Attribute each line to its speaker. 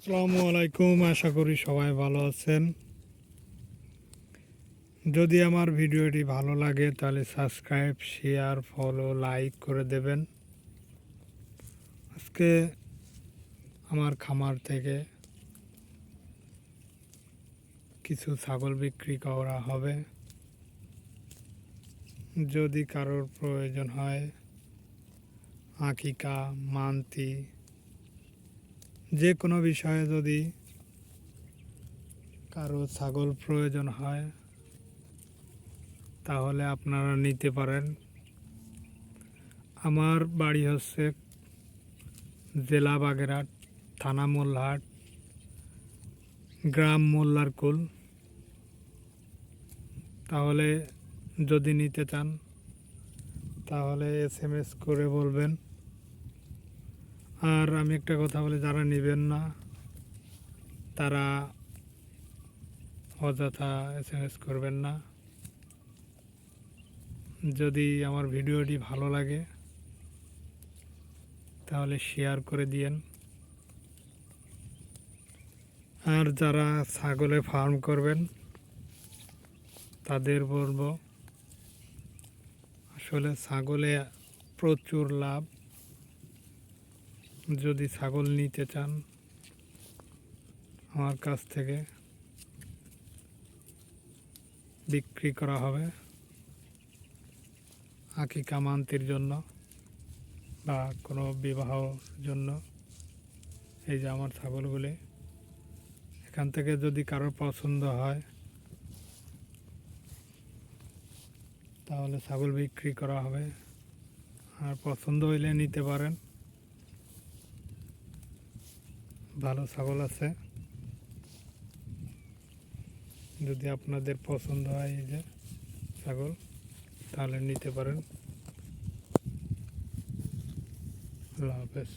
Speaker 1: আসসালামু আলাইকুম, আশা করি সবাই ভালো আছেন। যদি আমার ভিডিওটি ভালো লাগে তাহলে সাবস্ক্রাইব, শেয়ার, ফলো, লাইক করে দেবেন। আজকে আমার খামার থেকে কিছু ছাগল বিক্রি করা হবে। যদি কারোর প্রয়োজন হয়, আকিকা, মান্তি, যে কোনো বিষয়ে যদি কারো ছাগল প্রয়োজন হয় তাহলে আপনারা নিতে পারেন। আমার বাড়ি হচ্ছে জেলা বাগেরহাট, থানা মোল্লাহাট, গ্রাম মোল্লারকুল। তাহলে যদি নিতে চান তাহলে SMS করে বলবেন। আর আমি একটা কথা বলি, যারা নেবেন না তারা অযথা SMS করবেন না। যদি আমার ভিডিওটি ভালো লাগে তাহলে শেয়ার করে দিয়েন। আর যারা ছাগলে ফার্ম করবেন তাদের বলবো, আসলে ছাগলে প্রচুর লাভ। যদি ছাগল নিতে চান আমার কাছ থেকে বিক্রি করা হবে আকিকা মান্তির জন্য বা কোনো বিবাহর জন্য। এই যে আমার ছাগলগুলি, এখান থেকে যদি কারোর পছন্দ হয় তাহলে ছাগল বিক্রি করা হবে। আর পছন্দ হইলে নিতে পারেন, ভালো ছাগল আছে। যদি আপনাদের পছন্দ হয় এই যে ছাগল তাহলে নিতে পারেন। আল্লাহ হাফেজ।